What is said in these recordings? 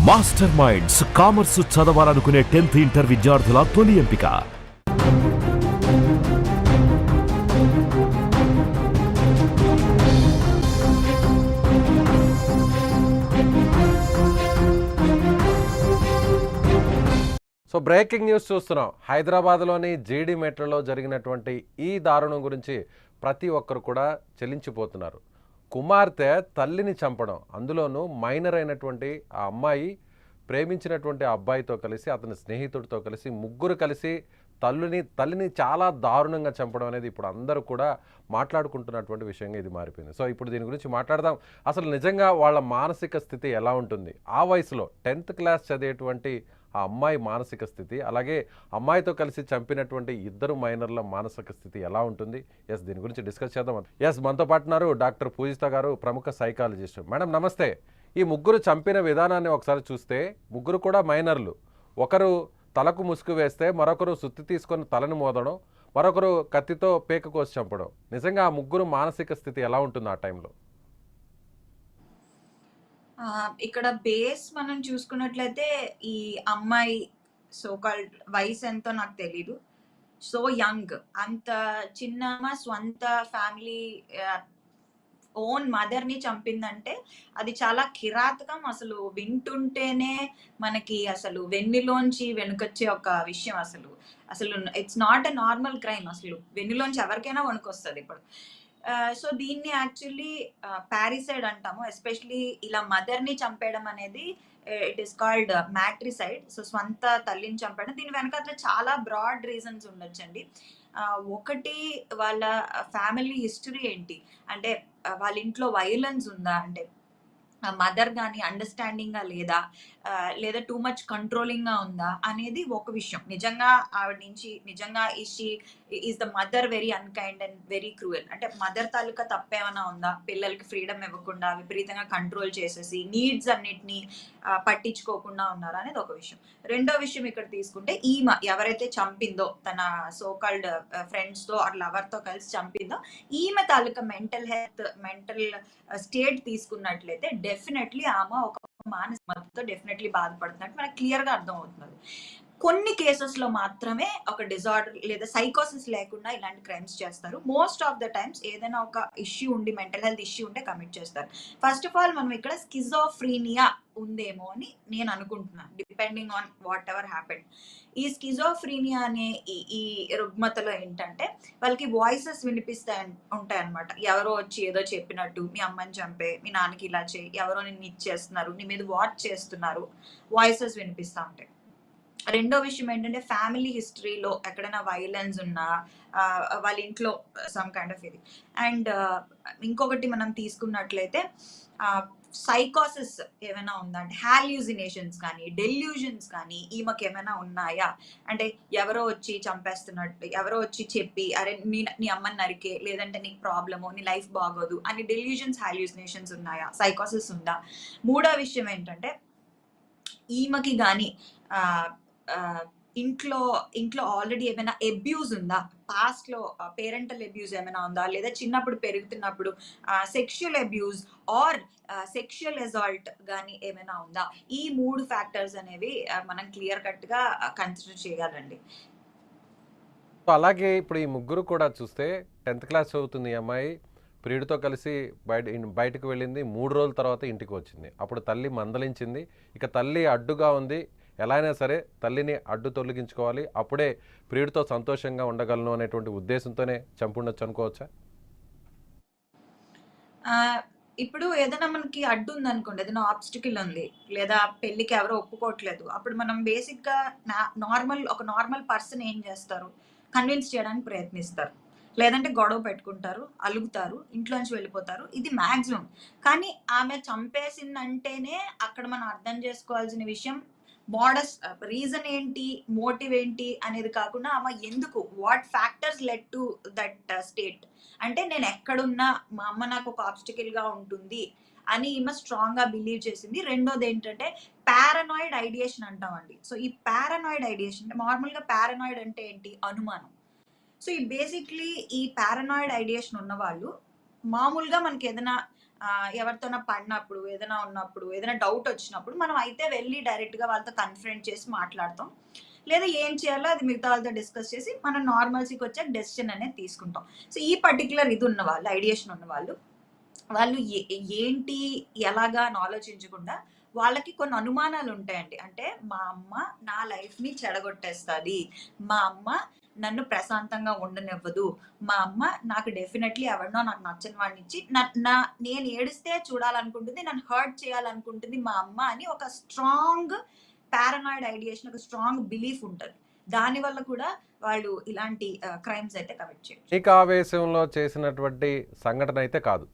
Master minds commerce చదవాలనుకునే 10th inter విద్యార్థుల తొలి ఎంపిక. సో బ్రేకింగ్ న్యూస్ చూస్తున్నాం. హైదరాబాద్లోని జీడి మెట్రోలో జరిగినటువంటి ఈ దారుణం గురించి ప్రతి ఒక్కరు కూడా చెల్లించిపోతున్నారు. కుమార్తె తల్లిని చంపడం, అందులోనూ మైనర్ అయినటువంటి ఆ అమ్మాయి ప్రేమించినటువంటి ఆ అబ్బాయితో కలిసి, అతని స్నేహితుడితో కలిసి ముగ్గురు కలిసి తల్లిని చాలా దారుణంగా చంపడం అనేది ఇప్పుడు అందరూ కూడా మాట్లాడుకుంటున్నటువంటి విషయంగా ఇది మారిపోయింది. సో ఇప్పుడు దీని గురించి మాట్లాడదాం. అసలు నిజంగా వాళ్ళ మానసిక స్థితి ఎలా ఉంటుంది, ఆ వయసులో 10th క్లాస్ చదివేటువంటి ఆ అమ్మాయి మానసిక స్థితి, అలాగే అమ్మాయితో కలిసి చంపినటువంటి ఇద్దరు మైనర్ల మానసిక స్థితి ఎలా ఉంటుంది? దీని గురించి డిస్కస్ చేద్దాం. మనతో పాటున్నారు డాక్టర్ పూజిత గారు, ప్రముఖ సైకాలజిస్ట్. మేడం నమస్తే. ఈ ముగ్గురు చంపిన విధానాన్ని ఒకసారి చూస్తే ముగ్గురు కూడా మైనర్లు. ఒకరు తలకు ముసుగు వేస్తే మరొకరు సుత్తి తీసుకొని తలను మోదడం, మరొకరు కత్తితో పేక కోసి చంపడం. నిజంగా ఆ ముగ్గురు మానసిక స్థితి ఎలా ఉంటుంది ఆ టైంలో? ఇక్కడ బేస్ మనం చూసుకున్నట్లయితే ఈ అమ్మాయి సో కాల్డ్ వయసు ఎంతో నాకు తెలీదు. సో యంగ్, అంత చిన్న స్వంత ఫ్యామిలీ ఓన్ మదర్ ని చంపిందంటే అది చాలా కిరాతకం. అసలు వింటుంటేనే మనకి అసలు వెన్నులోంచి వెనుకొచ్చే ఒక విషయం. అసలు అసలు it's not a normal crime. అసలు వెన్నులోంచి ఎవరికైనా వణుకొస్తుంది ఇప్పుడు. సో దీన్ని యాక్చువల్లీ పారిసైడ్ అంటాము. ఎస్పెషలీ ఇలా మదర్ ని చంపేయడం అనేది ఇట్ ఈస్ కాల్డ్ మ్యాట్రిసైడ్. సో స్వంత తల్లిని చంపేయడం. దీని వెనకాల చాలా బ్రాడ్ రీజన్స్ ఉండొచ్చండి. ఒకటి, వాళ్ళ ఫ్యామిలీ హిస్టరీ ఏంటి అంటే, వాళ్ళ ఇంట్లో వైలెన్స్ ఉందా అంటే, మదర్ కానీ అండర్స్టాండింగ్గా లేదా, లేదా టూ మచ్ కంట్రోలింగ్గా ఉందా అనేది ఒక విషయం. నిజంగా ఆవిడ నుంచి నిజంగా is the mother very unkind and very cruel అంటే, మదర్ తాలూకా తప్పేమైనా ఉందా, పిల్లలకి ఫ్రీడమ్ ఇవ్వకుండా విపరీతంగా కంట్రోల్ చేసేసి నీడ్స్ అన్నిటినీ పట్టించుకోకుండా ఉన్నారా అనేది ఒక విషయం. రెండో విషయం ఇక్కడ తీసుకుంటే, ఈమె ఎవరైతే చంపిందో, తన సోకాల్డ్ ఫ్రెండ్స్తో ఆర్ లవర్తో కలిసి చంపిందో, ఈమె తాలూకా మెంటల్ స్టేట్ తీసుకున్నట్లయితే డెఫినెట్లీ ఆమె ఒక మానసిక డెఫినెట్లీ బాధపడుతున్నట్టు మనకు క్లియర్ గా అర్థం అవుతున్నది. కొన్ని కేసెస్ లో మాత్రమే ఒక డిజార్డర్ లేదా సైకోసిస్ లేకుండా ఇలాంటి క్రైమ్స్ చేస్తారు. మోస్ట్ ఆఫ్ ద టైమ్స్ ఏదైనా ఒక ఇష్యూ ఉండి, మెంటల్ హెల్త్ ఇష్యూ ఉంటే కమిట్ చేస్తారు. ఫస్ట్ ఆఫ్ ఆల్ మనం ఇక్కడ స్కిజోఫ్రీనియా ఉందేమో అని నేను అనుకుంటున్నాను, depending on what ever happened. ఈ స్కిజోఫ్రీనియా అనే ఈ రుగ్మతలో ఏంటంటే, వాళ్ళకి వాయిసెస్ ఉంటాయి అనమాట. ఎవరో వచ్చి ఏదో చెప్పినట్టు, మీ అమ్మని చంపే, మీ నాన్నకి ఇలా చేయి, ఎవరో నిన్ను ఇచ్చేస్తున్నారు, నీ మీద వాచ్ చేస్తున్నారు, వాయిసెస్ వినిపిస్తూ ఉంటాయి. రెండో విషయం ఏంటంటే, ఫ్యామిలీ హిస్టరీలో ఎక్కడైనా వైలెన్స్ ఉన్నా, వాళ్ళ ఇంట్లో సమ్ కైండ్ ఆఫ్ ఇది. అండ్ ఇంకొకటి మనం తీసుకున్నట్లయితే సైకోసిస్ ఏమైనా ఉందా అంటే, హాల్యూసినేషన్స్ కానీ డెల్యూజన్స్ కానీ ఈమెకి ఏమైనా ఉన్నాయా అంటే, ఎవరో వచ్చి చంపేస్తున్నట్టు, ఎవరో వచ్చి చెప్పి అరే నీ అమ్మని నరికే, లేదంటే నీకు ప్రాబ్లము, నీ లైఫ్ బాగోదు అని డెల్యూజన్స్, హాల్యూసినేషన్స్ ఉన్నాయా, సైకోసిస్ ఉందా. మూడో విషయం ఏంటంటే, ఈమెకి కానీ ఇంట్లో ఆల్రెడీ ఏమైనా అబ్యూజ్ ఉందా, పాస్ట్ లో పేరెంటల్ అబ్యూజ్ ఏమైనా ఉందా, లేదా చిన్నప్పుడు పెరుగుతున్నప్పుడు sexual abuse are sexual assault కానీ ఏమైనా ఉందా. ఈ 3 ఫ్యాక్టర్స్ అనేవి మనం క్లియర్ కట్ గా కన్సిడర్ చేయాలండి. అలాగే ఇప్పుడు ఈ ముగ్గురు కూడా చూస్తే 10th క్లాస్ చదువుతుంది ఈ అమ్మాయి. ప్రియుడితో కలిసి బయటకు వెళ్ళింది. 3 రోజుల తర్వాత ఇంటికి వచ్చింది. అప్పుడు తల్లి మందలించింది. ఇక తల్లి అడ్డుగా ఉంది. ఎలా అయినా సరే తల్లిని అడ్డు తొలగించుకోవాలి, అప్పుడే ప్రియుడితో సంతోషంగా ఉండగలను అనేటువంటి ఉద్దేశంతోనే చంపుండొచ్చు అనుకోవచ్చా? ఇప్పుడు ఏదైనా మనకి అడ్డు ఉంది అనుకోండి, ఏదైనా ఆబ్స్టికల్ ఉంది, లేదా పెళ్లికి ఎవరో ఒప్పుకోవట్లేదు, అప్పుడు మనం బేసిక్ గా ఒక నార్మల్ పర్సన్ ఏం చేస్తారు, కన్విన్స్ చేయడానికి ప్రయత్నిస్తారు, లేదంటే గొడవ పెట్టుకుంటారు, అలుగుతారు, ఇంట్లోంచి వెళ్ళిపోతారు. ఇది మాక్సిమం. కానీ ఆమె చంపేసిందంటేనే అక్కడ మనం అర్థం చేసుకోవాల్సిన విషయం, మోడస్ రీజన్ ఏంటి, మోటివ్ ఏంటి అనేది కాకుండా, ఆమె ఎందుకు, what factors led to that state అంటే, నేను ఎక్కడున్నా మా అమ్మ నాకు ఒక ఆబ్స్టికల్ గా ఉంటుంది అని ఈమె స్ట్రాంగ్ గా బిలీవ్ చేసింది. రెండోది ఏంటంటే, పారానాయిడ్ ఐడియేషన్ అంటామండి. సో ఈ పారానాయిడ్ ఐడియేషన్, నార్మల్ గా పారానాయిడ్ అంటే ఏంటి, అనుమానం. సో ఈ బేసిక్లీ ఈ పారానాయిడ్ ఐడియేషన్ ఉన్న వాళ్ళు మామూలుగా మనకి ఏదైనా ఎవరితోనా పడినప్పుడు, ఏదైనా ఉన్నప్పుడు, ఏదైనా డౌట్ వచ్చినప్పుడు మనం అయితే వెళ్ళి డైరెక్ట్‌గా వాళ్ళతో కన్ఫరెంట్ చేసి మాట్లాడతాం. లేదా ఏం చేయాలో అది మిగతా వాళ్ళతో డిస్కస్ చేసి మనం నార్మల్సీకి వచ్చాక డెసిషన్ అనేది తీసుకుంటాం. సో, ఈ పర్టిక్యులర్ ఇది ఉన్నవాళ్ళు, ఐడియేషన్ ఉన్నవాళ్ళు, వాళ్ళు ఏంటి, ఎలాగా అని ఆలోచించకుండా వాళ్ళకి కొన్ని అనుమానాలు ఉంటాయండి. అంటే మా అమ్మ నా లైఫ్‌ని చెడగొట్టేస్తది. మా అమ్మ నన్ను ప్రశాంతంగా ఉండనివ్వదు. మా అమ్మ నాకు డెఫినైట్‌లీ ఎవరినో నాకు నచ్చని వాడినిచ్చి న నా నేను ఏడిస్తే చూడాలనుకుంటుంది. నన్ను హర్ట్ చేయాలనుకుంటుంది మా అమ్మ అని ఒక స్ట్రాంగ్ పారనాయిడ్ ఐడియేషన్, ఒక స్ట్రాంగ్ బిలీఫ్ ఉంటది. దానివల్ల కూడా వాళ్ళు ఇలాంటి క్రైమ్స్ అయితే కమిట్ చేయొచ్చు. మీకు ఆవేశంలో చేసినటువంటి సంఘటన అయితే కాదు.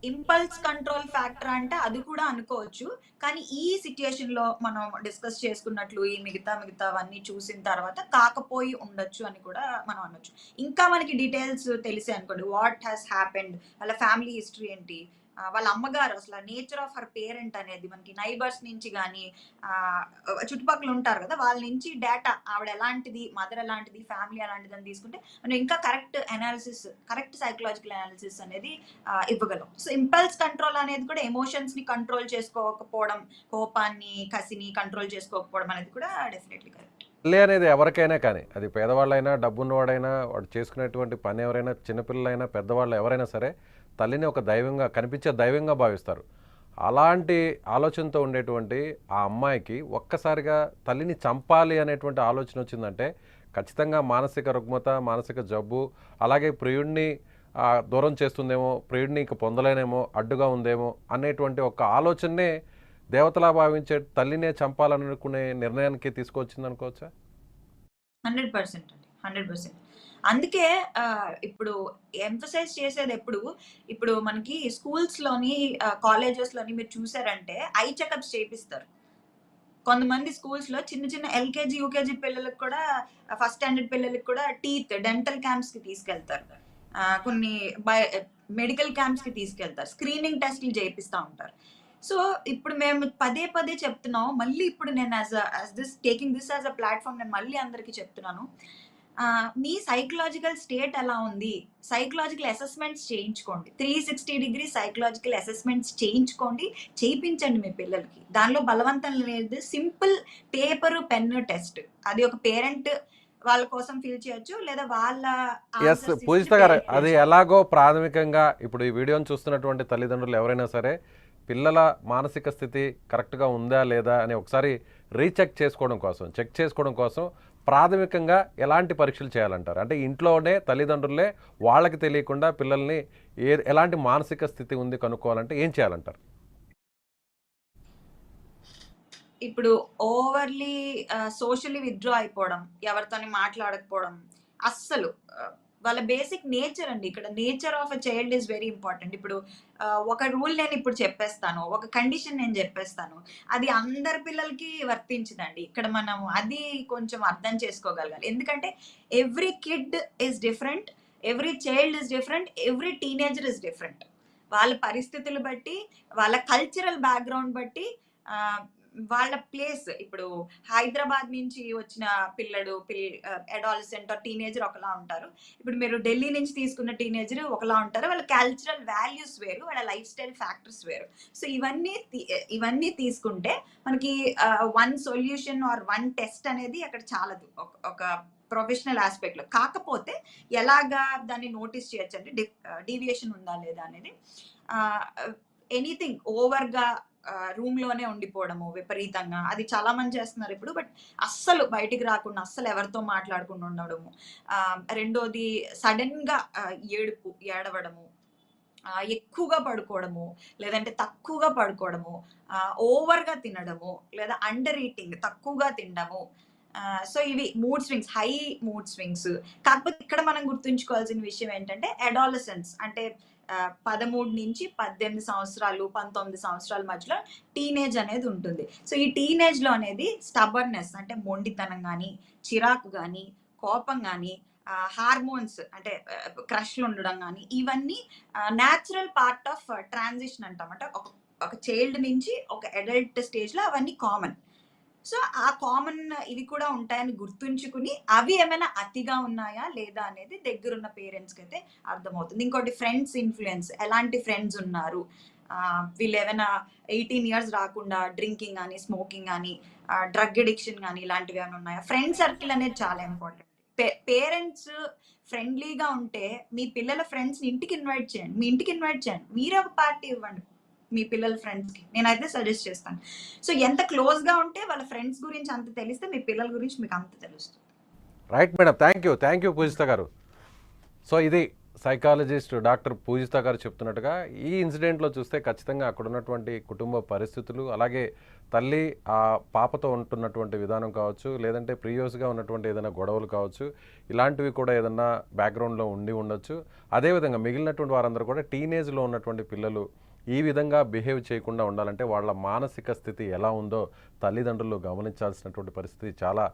ఇంపల్స్ కంట్రోల్ ఫ్యాక్టర్ అంటే అది కూడా అనుకోవచ్చు. కానీ ఈ సిట్యుయేషన్‌లో మనం డిస్కస్ చేసుకున్నట్లు ఈ మిగతావన్నీ చూసిన తర్వాత కాకపోయి ఉండొచ్చు అని కూడా మనం అనొచ్చు. ఇంకా మనకి డీటెయిల్స్ తెలిసాయి అనుకోండి. వాట్ హాస్ హ్యాపెండ్, వాళ్ళ ఫ్యామిలీ హిస్టరీ ఏంటి, వాళ్ళ అమ్మగారు అసల నేచర్ ఆఫ్ హర్ పేరెంట్ అనేది మనకి నైబర్స్ నుంచి గాని, చుట్టుపక్కల ఉంటారు కదా! వాళ్ళ నుంచి డేటా ఆవిడ ఎలాంటిది, మదర్ ఎలాంటిది, ఫ్యామిలీ ఎలాంటిది అని తీసుకుంటే మనం ఇంకా కరెక్ట్ సైకలాజికల్ అనాలిసిస్ అనేది ఇవ్వగలం. సో, ఇంపల్స్ కంట్రోల్ అనేది కూడా ఎమోషన్స్‌ని కంట్రోల్ చేసుకోకపోవడం, కోపాన్ని, కసిని కంట్రోల్ చేసుకోకపోవడం అనేది కూడా డెఫినెట్‌లీ కరెక్ట్. తల్లి అనేది ఎవరికైనా కానీ, అది పేదవాళ్ళైనా, డబ్బున్నవాడైనా, వాడు చేసుకునేటువంటి పని ఎవరైనా, చిన్నపిల్లలైనా, పెద్దవాళ్ళు ఎవరైనా సరే తల్లిని ఒక దైవంగా, కనిపించే దైవంగా భావిస్తారు. అలాంటి ఆలోచనతో ఉండేటువంటి ఆ అమ్మాయికి ఒక్కసారిగా తల్లిని చంపాలి అనేటువంటి ఆలోచన వచ్చిందంటే ఖచ్చితంగా మానసిక రుగ్మత, మానసిక జబ్బు, అలాగే ప్రియుడిని దూరం చేస్తుందేమో, ప్రియుడిని ఇంక పొందలేనేమో, అడ్డుగా ఉందేమో అనేటువంటి ఒక ఆలోచననే దేవతలా భావించే తల్లినే చంపాలనుకునే నిర్ణయానికి తీసుకొచ్చింది అనుకోవచ్చా? 100% అండి. 100%. అందుకే ఇప్పుడు ఎంఫసైజ్ చేసేది ఇప్పుడు మనకి స్కూల్స్‌లోని, కాలేజెస్‌లోని మీరు చూసారంటే ఐ చెకప్స్ చేపిస్తారు. కొంతమంది స్కూల్స్‌లో చిన్న చిన్న ఎల్‌కేజీ, యూకేజీ పిల్లలకి కూడా, ఫస్ట్ స్టాండర్డ్ పిల్లలకి కూడా డెంటల్ క్యాంప్స్‌కి తీసుకెళ్తారు. కొన్ని మెడికల్ క్యాంప్స్‌కి తీసుకెళ్తారు. స్క్రీనింగ్ టెస్ట్‌లు చేపిస్తా ఉంటారు. సో, ఇప్పుడు మేము పదే పదే చెప్తున్నాం. మళ్ళీ ఇప్పుడు నేను taking this as a platform నేను మళ్ళీ అందరికి చెప్తున్నాను. మీ సైకలాజికల్ స్టేట్ ఎలా ఉంది? సైకలాజికల్ అసెస్మెంట్స్ చేయించుకోండి. 360 డిగ్రీ సైకలాజికల్ అసెస్మెంట్స్ చేయించుకోండి. చేయించండి మీ పిల్లలకి. దానిలో బలవంతం లేదు. Simple paper, pen test. అది ఒక పేరెంట్ వాళ్ళ కోసం ఫిల్ చేయొచ్చు. లేదా వాళ్ళ ఎస్ పూజిత గారు, అది ఎలాగో ప్రాథమికంగా ఇప్పుడు ఈ వీడియోని చూస్తున్నటువంటి తల్లిదండ్రులు ఎవరైనా సరే పిల్లల మానసిక స్థితి కరెక్ట్గా ఉందా లేదా అని ఒకసారి చెక్ చేసుకోవడం కోసం ప్రాథమికంగా ఎలాంటి పరీక్షలు చేయాలంటారు? అంటే ఇంట్లోనే తల్లిదండ్రులే వాళ్ళకి తెలియకుండా పిల్లల్ని ఎలాంటి మానసిక స్థితి ఉంది కనుక్కోవాలంటే ఏం చేయాలంటారు? ఇప్పుడు ఓవర్‌లీ సోషల్లీ విత్‌డ్రా అయిపోవడం, ఎవరితోని మాట్లాడకపోవడం, అస్సలు వాళ్ళ బేసిక్ నేచర్ అండి. ఇక్కడ nature of a child is very important. ఇప్పుడు ఒక రూల్ నేను ఇప్పుడు చెప్పేస్తాను. ఒక కండిషన్ నేను చెప్పేస్తాను. అది అందరి పిల్లలకి వర్తించదండి. ఇక్కడ మనం అది కొంచెం అర్థం చేసుకోగలగాలి. ఎందుకంటే every kid is different. Every child is different. Every teenager is different. వాళ్ళ పరిస్థితులు బట్టి, వాళ్ళ కల్చరల్ బ్యాక్‌గ్రౌండ్ బట్టి, ఆహ్, వాళ్ళ ప్లేస్, ఇప్పుడు హైదరాబాద్ నుంచి వచ్చిన అడాలసెంట్ ఆర్ టీనేజర్ ఒకలా ఉంటారు. ఇప్పుడు మీరు ఢిల్లీ నుంచి తీసుకున్న టీనేజర్ ఒకలా ఉంటారు. వాళ్ళ కల్చరల్ వాల్యూస్ వేరు. వాళ్ళ లైఫ్ స్టైల్ ఫ్యాక్టర్స్ వేరు. సో, ఇవన్నీ తీసుకుంటే మనకి one solution or one test అనేది అక్కడ చాలదు. ఒక ప్రొఫెషనల్ ఆస్పెక్ట్‌లో. కాకపోతే ఎలాగా దాన్ని నోటీస్ చేయొచ్చంటే డీవియేషన్ ఉందా లేదా అనేది. ఆహ్, ఎనీథింగ్ ఓవర్‌గా రూమ్‌లోనే ఉండిపోవడము విపరీతంగా. అది చాలా మంది చేస్తున్నారు ఇప్పుడు. బట్ అస్సలు బయటికి రాకుండా, అస్సలు ఎవరితో మాట్లాడకుండా ఉండడము. రెండోది సడెన్‌గా ఏడవడము. ఎక్కువగా పడుకోవడము, లేదంటే తక్కువగా పడుకోవడము, ఓవర్‌గా తినడము, లేదా అండర్ ఈటింగ్, తక్కువగా తినడము. సో, ఇవి mood swings, high mood swings. కాకపోతే ఇక్కడ మనం గుర్తుంచుకోవాల్సిన విషయం ఏంటంటే అడాలసెన్స్ అంటే 13-18 సంవత్సరాలు, 19 సంవత్సరాల మధ్యలో టీనేజ్ అనేది ఉంటుంది. సో, ఈ టీనేజ్‌లో అనేది స్టబర్నెస్ అంటే మొండితనం గాని, చిరాకు గాని, కోపం గాని, హార్మోన్స్ అంటే క్రష్‌లు ఉండడం గాని, ఇవన్నీ న్యాచురల్ పార్ట్ ఆఫ్ ట్రాన్సిషన్ అంటాం. అంటే ఒక చైల్డ్ నుంచి ఒక అడల్ట్ స్టేజ్‌లో అవన్నీ కామన్. సో ఆ కామన్ ఇవి కూడా ఉంటాయని గుర్తుంచుకుని అవి ఏమైనా అతిగా ఉన్నాయా లేదా అనేది దగ్గరున్న పేరెంట్స్కి అయితే అర్థమవుతుంది. ఇంకోటి ఫ్రెండ్స్ ఇన్ఫ్లుయెన్స్, ఎలాంటి ఫ్రెండ్స్ ఉన్నారు, వీళ్ళు ఏమైనా 18 ఇయర్స్ రాకుండా డ్రింకింగ్ కానీ స్మోకింగ్ కానీ డ్రగ్ అడిక్షన్ కానీ ఇలాంటివి ఏమైనా ఉన్నాయా. ఫ్రెండ్ సర్కిల్ అనేది చాలా ఇంపార్టెంట్. పేరెంట్స్ ఫ్రెండ్లీగా ఉంటే మీ పిల్లల ఫ్రెండ్స్ని ఇంటికి ఇన్వైట్ చేయండి, మీ ఇంటికి ఇన్వైట్ చేయండి, మీరే ఒక పార్టీ ఇవ్వండి మీ పిల్లల ఫ్రెండ్స్కి, నేనైతే సజెస్ట్ చేస్తాను. సో ఎంత క్లోజ్గా ఉంటే వాళ్ళ ఫ్రెండ్స్ గురించి అంత తెలిస్తే మీ పిల్లల గురించి మీకు అంత తెలుస్తుంది. రైట్ మేడం, థ్యాంక్ యూ పూజిత గారు. సో ఇది సైకాలజిస్ట్ డాక్టర్ పూజిత గారు చెప్తున్నట్టుగా ఈ ఇన్సిడెంట్లో చూస్తే ఖచ్చితంగా అక్కడ ఉన్నటువంటి కుటుంబ పరిస్థితులు, అలాగే తల్లి ఆ పాపతో ఉంటున్నటువంటి విధానం కావచ్చు, లేదంటే ప్రీవియస్గా ఉన్నటువంటి ఏదైనా గొడవలు కావచ్చు, ఇలాంటివి కూడా ఏదైనా బ్యాక్గ్రౌండ్లో ఉండి ఉండొచ్చు. అదేవిధంగా మిగిలినటువంటి వారందరూ కూడా టీనేజ్లో ఉన్నటువంటి పిల్లలు ఈ విధంగా బిహేవ్ చేయకుండా ఉండాలంటే వాళ్ళ మానసిక స్థితి ఎలా ఉందో తల్లిదండ్రులు గమనించాల్సినటువంటి పరిస్థితి చాలా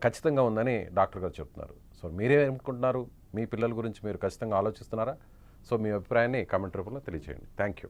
ఖచ్చితంగా ఉందని డాక్టర్ గారు చెప్తున్నారు. సో మీరేమనుకుంటున్నారు? మీ పిల్లల గురించి మీరు ఖచ్చితంగా ఆలోచిస్తున్నారా? సో మీ అభిప్రాయాన్ని కామెంట్ రూపంలో తెలియజేయండి. Thank you.